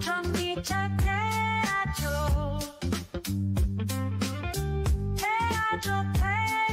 정리 잘 돼야죠.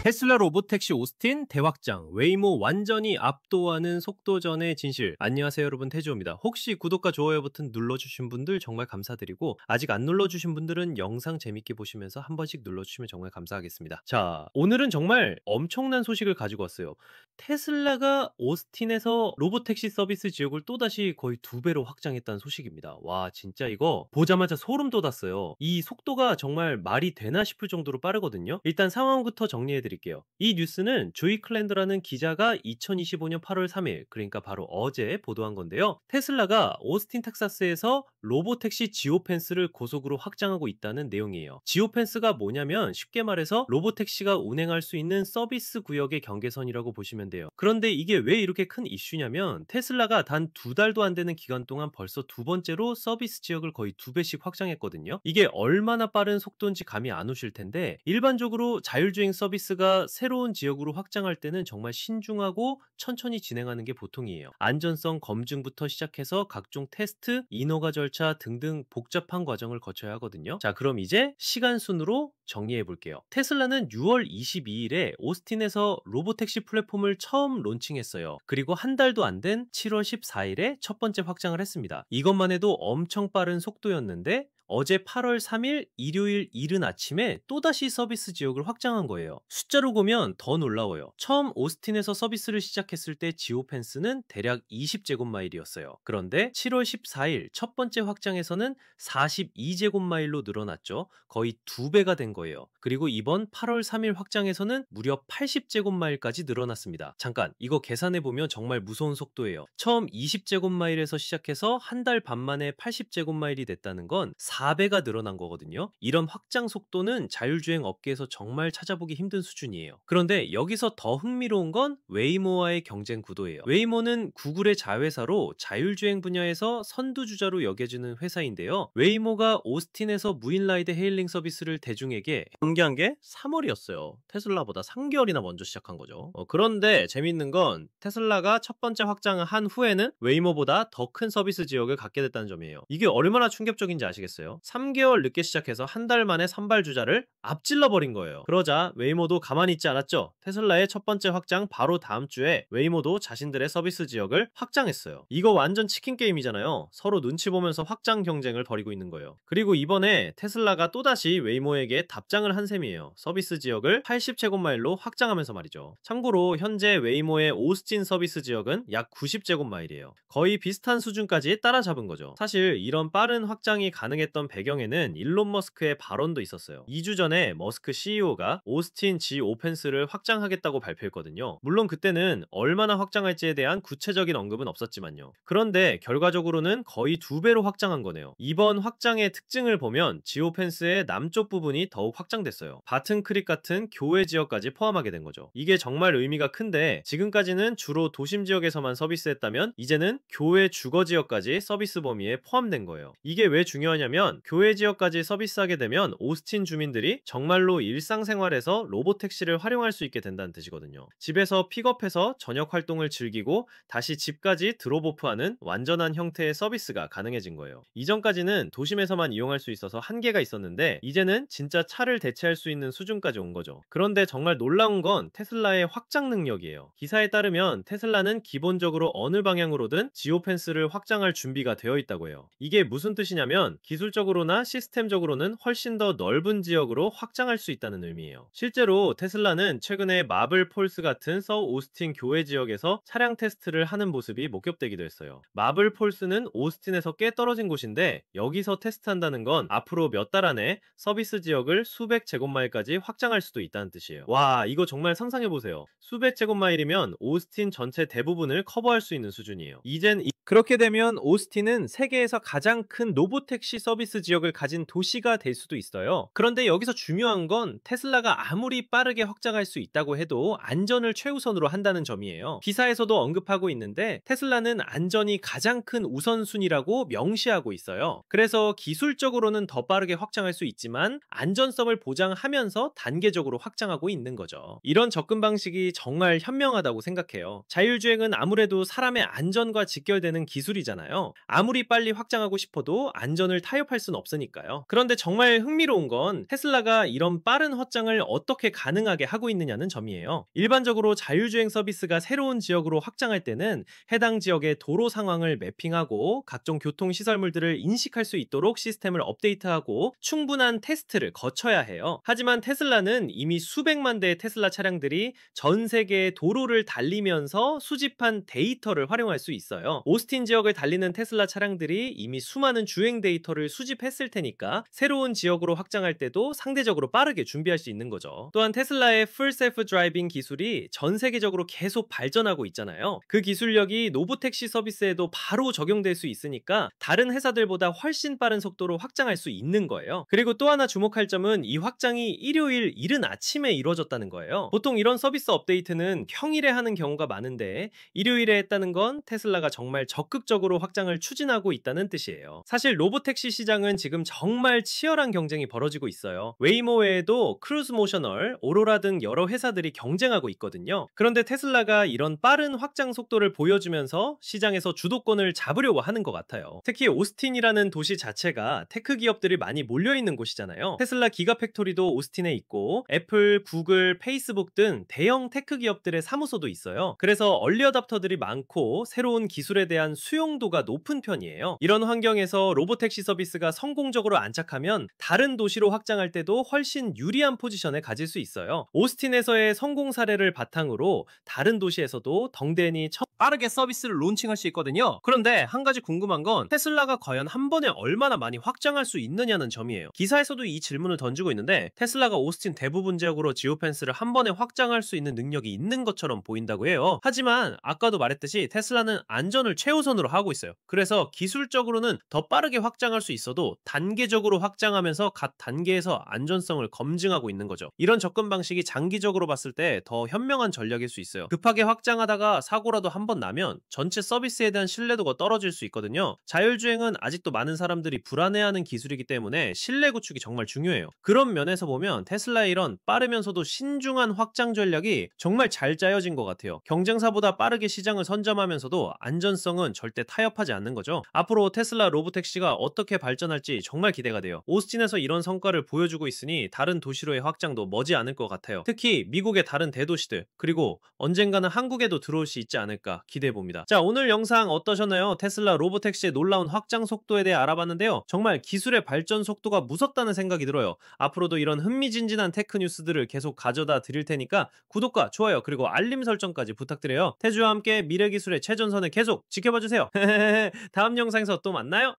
테슬라 로보택시 오스틴 대확장, 웨이모 완전히 압도하는 속도전의 진실. 안녕하세요 여러분, 태주호입니다. 혹시 구독과 좋아요 버튼 눌러주신 분들 정말 감사드리고, 아직 안 눌러주신 분들은 영상 재밌게 보시면서 한 번씩 눌러주시면 정말 감사하겠습니다. 자, 오늘은 정말 엄청난 소식을 가지고 왔어요. 테슬라가 오스틴에서 로보택시 서비스 지역을 또다시 거의 2배로 확장했다는 소식입니다. 와, 진짜 이거 보자마자 소름 돋았어요. 이 속도가 정말 말이 되나 싶을 정도로 빠르거든요. 일단 상황부터 정리해드릴게요. 이 뉴스는 조이 클랜더라는 기자가 2025년 8월 3일, 그러니까 바로 어제 보도한 건데요. 테슬라가 오스틴 텍사스에서 로보택시 지오펜스를 고속으로 확장하고 있다는 내용이에요. 지오펜스가 뭐냐면 쉽게 말해서 로보택시가 운행할 수 있는 서비스 구역의 경계선이라고 보시면 돼요. 그런데 이게 왜 이렇게 큰 이슈냐면, 테슬라가 단 2달도 안 되는 기간 동안 벌써 2번째로 서비스 지역을 거의 2배씩 확장했거든요. 이게 얼마나 빠른 속도인지 감이 안 오실 텐데, 일반적으로 자율주행 서비스가 새로운 지역으로 확장할 때는 정말 신중하고 천천히 진행하는 게 보통이에요. 안전성 검증부터 시작해서 각종 테스트, 인허가 절차 등등 복잡한 과정을 거쳐야 하거든요. 자, 그럼 이제 시간 순으로 정리해 볼게요. 테슬라는 6월 22일에 오스틴에서 로보택시 플랫폼을 처음 론칭했어요. 그리고 한 달도 안 된 7월 14일에 첫 번째 확장을 했습니다. 이것만 해도 엄청 빠른 속도였는데, 어제 8월 3일 일요일 이른 아침에 또다시 서비스 지역을 확장한 거예요. 숫자로 보면 더 놀라워요. 처음 오스틴에서 서비스를 시작했을 때 지오펜스는 대략 20제곱마일이었어요. 그런데 7월 14일 첫 번째 확장에서는 42제곱마일로 늘어났죠. 거의 2배가 된 거예요. 그리고 이번 8월 3일 확장에서는 무려 80제곱마일까지 늘어났습니다. 잠깐, 이거 계산해보면 정말 무서운 속도예요. 처음 20제곱마일에서 시작해서 한 달 반 만에 80제곱마일이 됐다는 건 4배가 늘어난 거거든요. 이런 확장 속도는 자율주행 업계에서 정말 찾아보기 힘든 수준이에요. 그런데 여기서 더 흥미로운 건 웨이모와의 경쟁 구도예요. 웨이모는 구글의 자회사로 자율주행 분야에서 선두주자로 여겨지는 회사인데요. 웨이모가 오스틴에서 무인 라이드 헤일링 서비스를 대중에게 공개한 게 3월이었어요. 테슬라보다 3개월이나 먼저 시작한 거죠. 그런데 재밌는 건 테슬라가 첫 번째 확장을 한 후에는 웨이모보다 더 큰 서비스 지역을 갖게 됐다는 점이에요. 이게 얼마나 충격적인지 아시겠어요? 3개월 늦게 시작해서 한 달 만에 산발주자를 앞질러 버린 거예요. 그러자 웨이모도 가만히 있지 않았죠. 테슬라의 첫 번째 확장 바로 다음 주에 웨이모도 자신들의 서비스 지역을 확장했어요. 이거 완전 치킨 게임이잖아요. 서로 눈치 보면서 확장 경쟁을 벌이고 있는 거예요. 그리고 이번에 테슬라가 또다시 웨이모에게 답장을 한 셈이에요. 서비스 지역을 80제곱마일로 확장하면서 말이죠. 참고로 현재 웨이모의 오스틴 서비스 지역은 약 90제곱마일이에요. 거의 비슷한 수준까지 따라잡은 거죠. 사실 이런 빠른 확장이 가능했던 배경에는 일론 머스크의 발언도 있었어요. 2주 전에 머스크 CEO가 오스틴 지 오펜스를 확장하겠다고 발표했거든요. 물론 그때는 얼마나 확장할지에 대한 구체적인 언급은 없었지만요. 그런데 결과적으로는 거의 2배로 확장한 거네요. 이번 확장의 특징을 보면 지오펜스의 남쪽 부분이 더욱 확장됐어요. 바튼 크릭 같은 교외 지역까지 포함하게 된 거죠. 이게 정말 의미가 큰데, 지금까지는 주로 도심 지역에서만 서비스했다면 이제는 교외 주거 지역까지 서비스 범위에 포함된 거예요. 이게 왜 중요하냐면, 교외 지역까지 서비스하게 되면 오스틴 주민들이 정말로 일상생활에서 로보택시를 활용할 수 있게 된다는 뜻이거든요. 집에서 픽업해서 저녁 활동을 즐기고 다시 집까지 드롭오프하는 완전한 형태의 서비스가 가능해진 거예요. 이전까지는 도심에서만 이용할 수 있어서 한계가 있었는데, 이제는 진짜 차를 대체할 수 있는 수준까지 온 거죠. 그런데 정말 놀라운 건 테슬라의 확장 능력이에요. 기사에 따르면 테슬라는 기본적으로 어느 방향으로든 지오펜스를 확장할 준비가 되어 있다고 해요. 이게 무슨 뜻이냐면, 기술적으로나 시스템적으로는 훨씬 더 넓은 지역으로 확장할 수 있다는 의미예요. 실제로 테슬라는 최근에 마블 폴스 같은 서 오스틴 교외 지역에서 차량 테스트를 하는 모습이 목격되기도 했어요. 마블 폴스는 오스틴에서 꽤 떨어진 곳인데, 여기서 테스트한다는 건 앞으로 몇 달 안에 서비스 지역을 수백 제곱마일까지 확장할 수도 있다는 뜻이에요. 와, 이거 정말 상상해보세요. 수백 제곱마일이면 오스틴 전체 대부분을 커버할 수 있는 수준이에요. 이젠 그렇게 되면 오스틴은 세계에서 가장 큰 로보택시 서비스 지역을 가진 도시가 될 수도 있어요. 그런데 여기서 중요한 건 테슬라가 아무리 빠르게 확장할 수 있다고 해도 안전을 최우선으로 한다는 점이에요. 기사에서도 언급하고 있는데, 테슬라는 안전이 가장 큰 우선순위라고 명시하고 있어요. 그래서 기술적으로는 더 빠르게 확장할 수 있지만 안전성을 보장하면서 단계적으로 확장하고 있는 거죠. 이런 접근 방식이 정말 현명하다고 생각해요. 자율주행은 아무래도 사람의 안전과 직결되는 되는 기술이잖아요. 아무리 빨리 확장하고 싶어도 안전을 타협할 순 없으니까요. 그런데 정말 흥미로운 건 테슬라가 이런 빠른 확장을 어떻게 가능하게 하고 있느냐는 점이에요. 일반적으로 자율주행 서비스가 새로운 지역으로 확장할 때는 해당 지역의 도로 상황을 매핑하고 각종 교통시설물들을 인식할 수 있도록 시스템을 업데이트하고 충분한 테스트를 거쳐야 해요. 하지만 테슬라는 이미 수백만 대의 테슬라 차량들이 전 세계의 도로를 달리면서 수집한 데이터를 활용할 수 있어요. 오스틴 지역을 달리는 테슬라 차량들이 이미 수많은 주행 데이터를 수집했을 테니까 새로운 지역으로 확장할 때도 상대적으로 빠르게 준비할 수 있는 거죠. 또한 테슬라의 풀 셀프 드라이빙 기술이 전 세계적으로 계속 발전하고 있잖아요. 그 기술력이 로보택시 서비스에도 바로 적용될 수 있으니까 다른 회사들보다 훨씬 빠른 속도로 확장할 수 있는 거예요. 그리고 또 하나 주목할 점은 이 확장이 일요일 이른 아침에 이루어졌다는 거예요. 보통 이런 서비스 업데이트는 평일에 하는 경우가 많은데 일요일에 했다는 건 테슬라가 정말 적극적으로 확장을 추진하고 있다는 뜻이에요. 사실 로보택시 시장은 지금 정말 치열한 경쟁이 벌어지고 있어요. 웨이모 외에도 크루즈모셔널, 오로라 등 여러 회사들이 경쟁하고 있거든요. 그런데 테슬라가 이런 빠른 확장 속도를 보여주면서 시장에서 주도권을 잡으려고 하는 것 같아요. 특히 오스틴이라는 도시 자체가 테크 기업들이 많이 몰려있는 곳이잖아요. 테슬라 기가팩토리도 오스틴에 있고 애플, 구글, 페이스북 등 대형 테크 기업들의 사무소도 있어요. 그래서 얼리 어답터들이 많고 새로운 기술에 대한 수용도가 높은 편이에요. 이런 환경에서 로보택시 서비스가 성공적으로 안착하면 다른 도시로 확장할 때도 훨씬 유리한 포지션에 가질 수 있어요. 오스틴에서의 성공 사례를 바탕으로 다른 도시에서도 덩대니 빠르게 서비스를 론칭할 수 있거든요. 그런데 한 가지 궁금한 건 테슬라가 과연 한 번에 얼마나 많이 확장할 수 있느냐는 점이에요. 기사에서도 이 질문을 던지고 있는데 테슬라가 오스틴 대부분 지역으로 지오펜스를 한 번에 확장할 수 있는 능력이 있는 것처럼 보인다고 해요. 하지만 아까도 말했듯이 테슬라는 안전을 최우선으로 하고 있어요. 그래서 기술적으로는 더 빠르게 확장할 수 있어도 단계적으로 확장하면서 각 단계에서 안전성을 검증하고 있는 거죠. 이런 접근 방식이 장기적으로 봤을 때 더 현명한 전략일 수 있어요. 급하게 확장하다가 사고라도 한 번 나면 전체 서비스에 대한 신뢰도가 떨어질 수 있거든요. 자율주행은 아직도 많은 사람들이 불안해하는 기술이기 때문에 신뢰 구축이 정말 중요해요. 그런 면에서 보면 테슬라의 이런 빠르면서도 신중한 확장 전략이 정말 잘 짜여진 것 같아요. 경쟁사보다 빠르게 시장을 선점하면서도 안전성은 절대 타협하지 않는 거죠. 앞으로 테슬라 로보택시가 어떻게 발전할지 정말 기대가 돼요. 오스틴에서 이런 성과를 보여주고 있으니 다른 도시로의 확장도 머지않을 것 같아요. 특히 미국의 다른 대도시들 그리고 언젠가는 한국에도 들어올 수 있지 않을까 기대해봅니다. 자, 오늘 영상 어떠셨나요? 테슬라 로보택시의 놀라운 확장 속도에 대해 알아봤는데요. 정말 기술의 발전 속도가 무섭다는 생각이 들어요. 앞으로도 이런 흥미진진한 테크 뉴스들을 계속 가져다 드릴 테니까 구독과 좋아요 그리고 알림 설정까지 부탁드려요. 태주와 함께 미래기술의 최전선을 계속 지켜봐주세요. 다음 영상에서 또 만나요.